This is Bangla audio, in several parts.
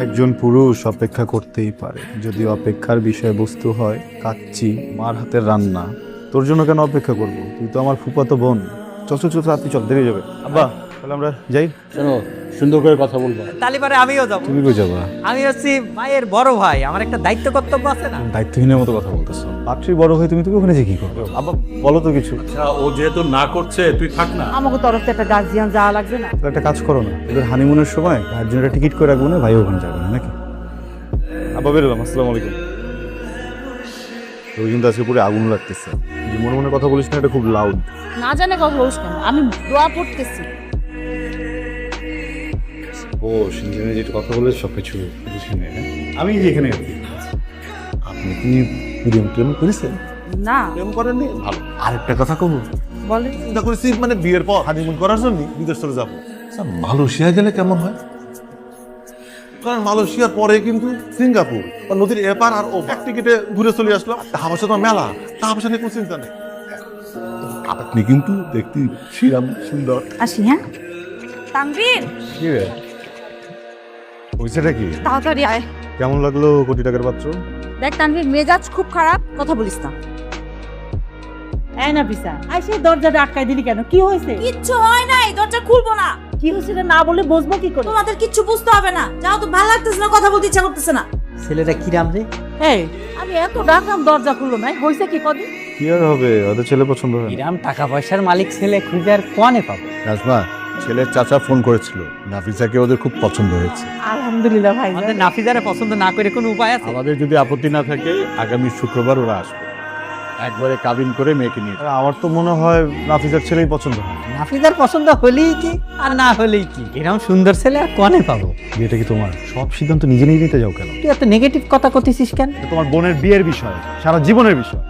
একজন পুরুষ অপেক্ষা করতেই পারে, যদি অপেক্ষার বিষয়বস্তু হয় কাচ্চি, মার হাতের রান্না। তোর জন্য কেন অপেক্ষা করব? তুই তো আমার ফুফাতো বোন। চল চল চল, রাত্রি চল, দেরি হয়ে যাবে। আব্বা, তাহলে আমরা যাই। শোনো, সুন্দর করে কথা বলবো। তালিবারে আমিও যাবো। তুমি কই যাবা? আমি হচ্ছি মায়ের বড় ভাই, আমার একটা দায়িত্ব কর্তব্য আছে না। দায়িত্বহীনের মতো কথা বলতেছো। পাত্রী বড় হয়ে তুমি ওখানে যে কি করবে? আব্বা বলো তো কিছু। আচ্ছা, ও যেহেতু না করছে তুই থাক না। আমাকে তরফ থেকে একটা গার্জিয়ান যাওয়া লাগবে না? তাহলে একটা কাজ করো না, এদের হানিমুনের সময় ভাইয়ের জন্য একটা টিকিট করে রাখবো না, ভাই ওখানে যাবে না নাকি? আব্বা বেরোলাম, আসসালামু আলাইকুম। তোর কিন্তু আজকে পুরো আগুন লাগতেছে। যে মনে মনে কথা বলিস না, এটা খুব লাউড। না জানে কথা বলিস কেন? আমি দোয়া পড়তেছি। ও সিনজিনে যেটা কথা বলে সব কিছু শুনে, আমি যে এখানে আছি। আপনি কি প্রেম করেছেন? না প্রেম করেননি? ভালো। আরেকটা কথা কব, বলে চিন্তা করেছি মানে বিয়ের পর হানিমুন করার জন্য বিদেশ চলে যাবো। আচ্ছা, মালয়েশিয়া গেলে কেমন হয়? কারণ মালয়েশিয়ার পরে কিন্তু সিঙ্গাপুর বা নদীর এপার আর ও এক টিকিটে ঘুরে চলে আসলাম। টাকা পয়সা তো মেলা, টাকা পয়সা নিয়ে কোনো চিন্তা নেই। আপনি কিন্তু দেখতে শ্রীরাম সুন্দর। আসি। হ্যাঁ তানভীর, কি রে হয়েছেটা কি? তাড়াতাড়ি আয়। কেমন লাগলো কোটি টাকার পাত্র? দেখ তানভীর, মেজাজ খুব খারাপ, কথা বলিস না। এই না পিসা, আই সেই দরজাটা আটকাই দিলি কেন? কি হয়েছে? কিচ্ছু হয় নাই, দরজা খুলবো না। কি হয়েছে রে? না বলে বসবো কি করে? তোমাদের কিচ্ছু বুঝতে হবে না। যাও, তো ভালো লাগতেছে না, কথা বলতে ইচ্ছা করতেছে না। ছেলেটা কিরাম রে? এই আমি এত ডাকলাম, দরজা খুললো না, হয়েছে কি কদিন? কি আর হবে, ওদের ছেলে পছন্দ হয় না। কিরাম টাকা পয়সার মালিক ছেলে খুঁজে আর কোয়ানে পাবো? রাজমা, ছেলের চাচা ফোন করেছিল, নাফিসাকে ওদের খুব পছন্দ হয়েছে। আলহামদুলিল্লাহ ভাই। আমাদের নাফিজারে পছন্দ না করে কোনো উপায় আছে? আমাদের যদি আপত্তি না থাকে আগামী শুক্রবার ওরা আসবে, একবারে কাবিন করে মেয়েকে নিয়ে যাবে। আমার তো মনে হয় নাফিসার ছেলেই পছন্দ হয়। নাফিজার পছন্দ হলেই কি আর না হলেই কি, এরকম সুন্দর ছেলে আর কোয়ানে পাবো? বিয়েটা কি তোমার? সব সিদ্ধান্ত নিজে নিজে নিতে যাও কেন? তুই এত নেগেটিভ কথা কইতেছিস কেন? এটা তোমার বোনের বিয়ের বিষয়, সারা জীবনের বিষয়।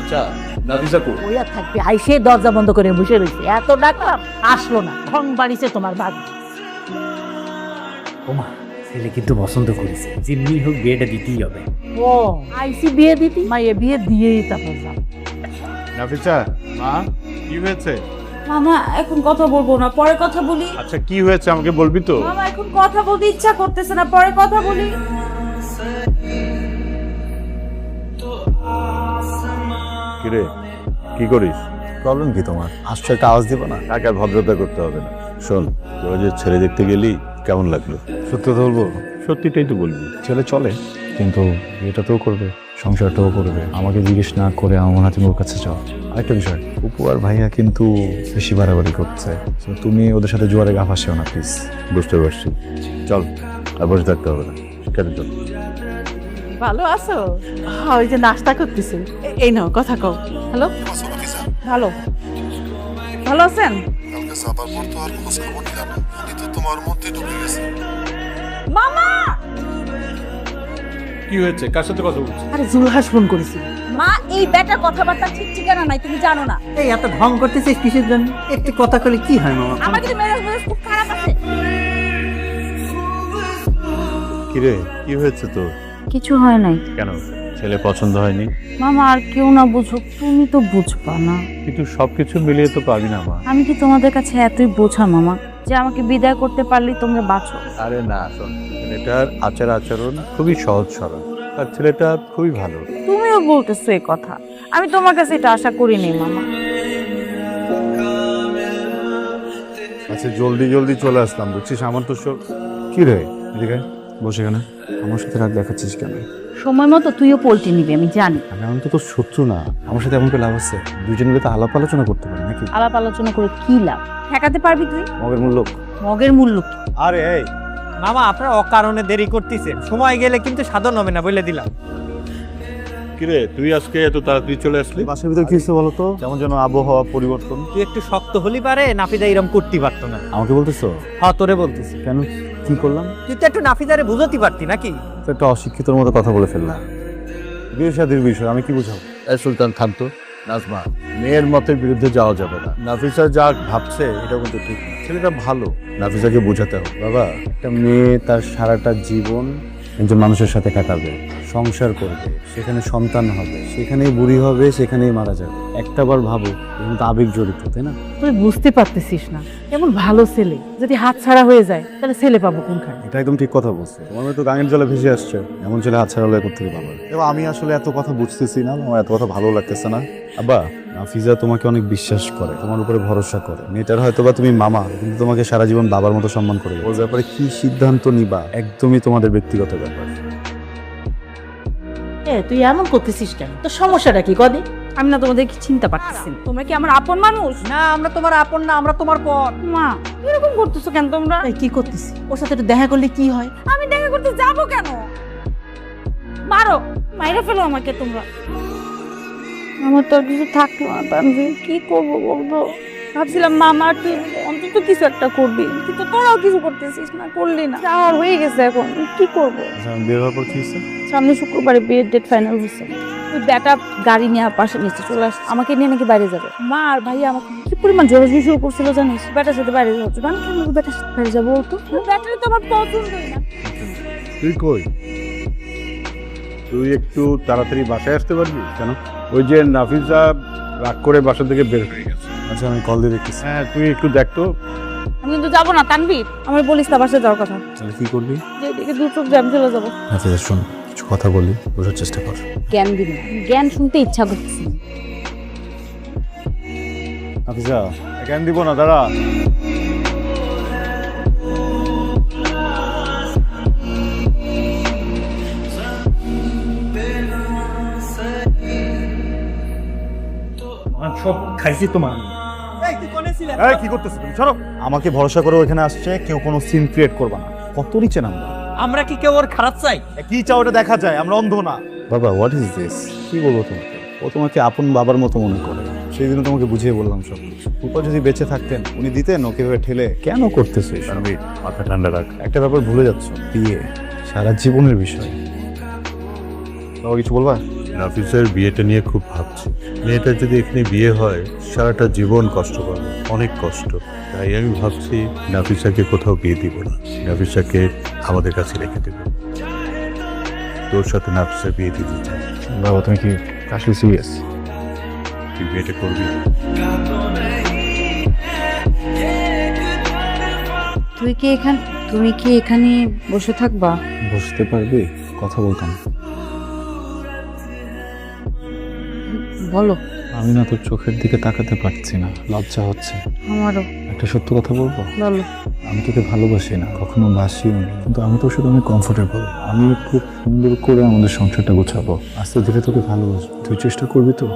আচ্ছা, নাফিসা কো? ওই আর থাকবে, আই সেই দরজা বন্ধ করে বসে রয়েছে, এত ডাকলাম আসলো না। ঠং বাড়িছে তোমার বাদ। ওমা, ছেলে কিন্তু পছন্দ করেছে, যেমনি হোক বিয়েটা দিতেই হবে। ও আইসি বিয়ে দিতি, মাইয়ে বিয়ে দিয়েই তারপর যাব। নাফিসা, মা কি হয়েছে? মামা এখন কথা বলবো না, পরে কথা বলি। আচ্ছা, কি হয়েছে আমাকে বলবি তো? মামা এখন কথা বলতে ইচ্ছা করতেছে না, পরে কথা বলি। কিরে, কি করিস? প্রবলেম কি তোমার? আসছো, একটা আওয়াজ দিবা না? টাকা ভদ্রতা করতে হবে না। শোন, তোরা যে ছেলে দেখতে গেলি কেমন লাগলো? সত্যি কথা বলবো, সত্যিটাই তো বলবি। ছেলে চলে, কিন্তু বিয়েটাতেও করবে, সংসারটাও করবে। আমাকে জিজ্ঞেস না করে আমার হাতে ওর কাছে যাও। আরেকটা বিষয়, উপু আর ভাইয়া কিন্তু বেশি বাড়াবাড়ি করছে। So, তুমি ওদের সাথে জোয়ারে গা ফাঁসেও না প্লিজ। বুঝতে পারছি, চল, আর বসে থাকতে হবে না, শিক্ষার্থী চল। ভালো আছো? হ্যাঁ, ওই যে নাস্তা করতেছে। এই নাও কথা কও। হ্যালো, ভালো ভালো আছেন? কালকে যাবার পর তো আর খোঁজ খবর নিলাম না, উনি তো তোমার মধ্যে ঢুকে গেছে। মামা, কি হয়েছে? কার সাথে কথা বলছিস? আরে জুলহাস ফোন করেছিল। মা এই বেটার কথাবার্তা ঠিক ঠিকানা নাই, তুমি জানো না। এই এত ঢং করতেছিস কিসের জন্য? একটু কথা কলে কি হয় মামা? আমার কিন্তু মেজাজ খুব খারাপ আছে। কিরে, কি হয়েছে তোর? কিছু হয় নাই কেন, ছেলে পছন্দ হয়নি? মামা, আর কেউ না বুঝুক, তুমি তো বুঝবা না। কিন্তু সবকিছু মিলিয়ে তো পাবি না মা। আমি কি তোমাদের কাছে এতই বোঝা মামা যে আমাকে বিদায় করতে পারলেই তোমরা বাঁচো? আরে না, শোন, ছেলেটার আচার আচরণ খুবই সহজ সরল, আর ছেলেটা খুবই ভালো। তুমিও বলতেছো এই কথা, আমি তোমার কাছে এটা আশা করিনি মামা। আচ্ছা, জলদি জলদি চলে আসলাম, বুঝছিস? আমার তো সব কি রে, এদিকে আয়, বসে কেন আমার সাথে রাগ দেখাচ্ছিস কেন? সময় মতো তুইও পোল্টে নিবি, আমি জানি। আমি তো তোর শত্রু না, আমার সাথে এমন করে লাভ আছে? দুজন মিলে তো আলাপ আলোচনা করতে পারি নাকি? আলাপ আলোচনা করে কি লাভ? ঠেকাতে পারবি তুই? মগের মূল্য। মগের মূল্য কি? আরে এই, মামা, আপনারা অকারণে দেরি করতেছেন, সময় গেলে কিন্তু সাধন হবে না, বলে দিলাম। কিরে, তুই আজকে এত তাড়াতাড়ি চলে আসলি? বাসার ভিতর কি হচ্ছে বলো তো? যেমন যেন আবহাওয়া পরিবর্তন। তুই একটু শক্ত হলি পারে, নাফিজা এরকম করতে পারতো না। আমাকে বলতেছো? হ্যাঁ, তোরে বলতেছি। কেন, কি করলাম? তুই তো একটু নাফিজারে বুঝতে পারতি নাকি? তো একটা অশিক্ষিতর মতো কথা বলে ফেললাম। বিয়ে শাদীর বিষয় আমি কি বুঝাবো? এই সুলতান, থাম তো। নাজমা, মেয়ের মতের বিরুদ্ধে যাওয়া যাবে না। নাফিসা যা ভাবছে এটা কিন্তু ঠিক না। ছেলেটা ভালো, নাফিসাকে বোঝাতে হবে। বাবা, একটা মেয়ে তার সারাটা জীবন একজন মানুষের সাথে কাটাবে, সংসার করবে, সেখানে সন্তান হবে, সেখানেই বুড়ি হবে, সেখানেই মারা যাবে। একটাবার ভাবো, এর তো আবেগ জড়িত, তাই না? তুই বুঝতে পারতেছিস না, এমন ভালো ছেলে যদি হাত ছাড়া হয়ে যায় তাহলে ছেলে পাবো কোনখানে? এটা একদম ঠিক কথা বলছো। তোমার মেয়ে তো গাঙের জলে ভেসে আসছে, এমন ছেলে হাতছাড়া হলে করতে পারবে। এবার আমি আসলে এত কথা বুঝতেছি না, আমার এত কথা ভালো লাগতেছে না। আব্বা, নাফিজা তোমাকে অনেক বিশ্বাস করে, তোমার উপরে ভরসা করে। মেয়েটার হয়তো বা তুমি মামা, কিন্তু তোমাকে সারা জীবন বাবার মতো সম্মান করে। ওর ব্যাপারে কি সিদ্ধান্ত নিবা একদমই তোমাদের ব্যক্তিগত ব্যাপার। তুই এমন করতেছিস কেন? তোর সমস্যাটা কি কদি? আমি না তোমাদেরকে চিন্তা পারতেছি না। তোমরা কি আমার আপন মানুষ? না, আমরা তোমার আপন না, আমরা তোমার পর। মা, এরকম করতেছো কেন তোমরা? এই কি করতেছিস? ওর সাথে একটু দেখা করলে কি হয়? আমি দেখা করতে যাবো কেন? মারো, মাইরা ফেলো আমাকে তোমরা। আমার তো আর কিছু থাকলো না তানভীর, কি করবো বলবো? ভাবছিলাম মামা তুই অন্তত কিছু একটা করবি, কিন্তু তোরাও কিছু করতেছিস না, করলি না। আর হয়ে গেছে, এখন কি করবো? বের হওয়ার পর কি হয়েছে? সামনে শুক্রবারে বিয়ের ডেট ফাইনাল হয়েছে। ওই ব্যাটা গাড়ি নিয়ে পাশে নিচে চলে আসছে, আমাকে নিয়ে নাকি বাইরে যাবে। মা আর ভাইয়া আমাকে কি পরিমাণ জোরাজুরি শুরু করছিল জানিস? ব্যাটার সাথে বাইরে যাচ্ছে, মানে কেন ব্যাটার সাথে বাইরে যাবো? তো ব্যাটারি তো আমার পছন্দই না। তুই কই? তুই একটু তাড়াতাড়ি বাসায় আসতে পারবি? কেন? ওই যে নাফিসা রাগ করে বাসা থেকে বের হয়ে গেছে। আচ্ছা, আমি কল দিয়ে দেখতেছি। হ্যাঁ, তুই একটু দেখ তো। আমি কিন্তু যাবো না তানভীর, আমার বলিস না বাসায় যাওয়ার কথা। তাহলে কি করবি? যেদিকে দু চোখ জ্যাম চলে যাবো। আচ্ছা শোন, কিছু কথা বলি, বোঝার চেষ্টা কর। জ্ঞান দিবি না, জ্ঞান শুনতে ইচ্ছা করতেছে না। নাফিজা, কেন দিব না, দাঁড়া। সব খাইছি তোমার। এই কি করতেছ তুমি? সরো। আমাকে ভরসা করে ওখানে আসছে, কেউ কোনো সিন ক্রিয়েট করবা না। কত নিচে নামবা? আমরা কি কেউ ওর খারাপ চাই? কি চাও ওটা দেখা যায়, আমরা অন্ধ না। বাবা, হোয়াট ইজ দিস? কি বলবো তোমাকে? ও তোমাকে আপন বাবার মতো মনে করে। সেই দিনও তোমাকে বুঝিয়ে বললাম সব কিছু। ফুপা যদি বেঁচে থাকতেন, উনি দিতেন ওকে ভেবে ঠেলে। কেন করতেছো এসব? আমি মাথা ঠান্ডা রাখ। একটা ব্যাপার ভুলে যাচ্ছ, বিয়ে সারা জীবনের বিষয়। বাবা, কিছু বলবা? নাফিসের বিয়েটা নিয়ে খুব ভাবছি। মেয়েটার যদি এখানে বিয়ে হয়, সারাটা জীবন কষ্ট পাবে, অনেক কষ্ট। তাই আমি ভাবছি নাফিসাকে কোথাও বিয়ে দিব না, নাফিসাকে আমাদের কাছে রেখে দেব। তোর সাথে নাফিসার বিয়ে দিতে চাই। বাবা, তুমি কি আসলে সিরিয়াস? তুই বিয়েটা করবি? তুমি কি এখানে বসে থাকবা? বসতে পারবে? কথা বলতাম। বলো। আমি না তোর চোখের দিকে তাকাতে পারছি না, লজ্জা হচ্ছে। আমারও। একটা সত্য কথা বলবো? বলো। আমি তোকে ভালোবাসি না, কখনো বাসিও নি, কিন্তু আমি তোর সাথে অনেক কমফোর্টেবল। আমি খুব সুন্দর করে আমাদের সংসারটা গোছাবো, আস্তে ধীরে তোকে ভালোবাসবো। তুই চেষ্টা করবি তো?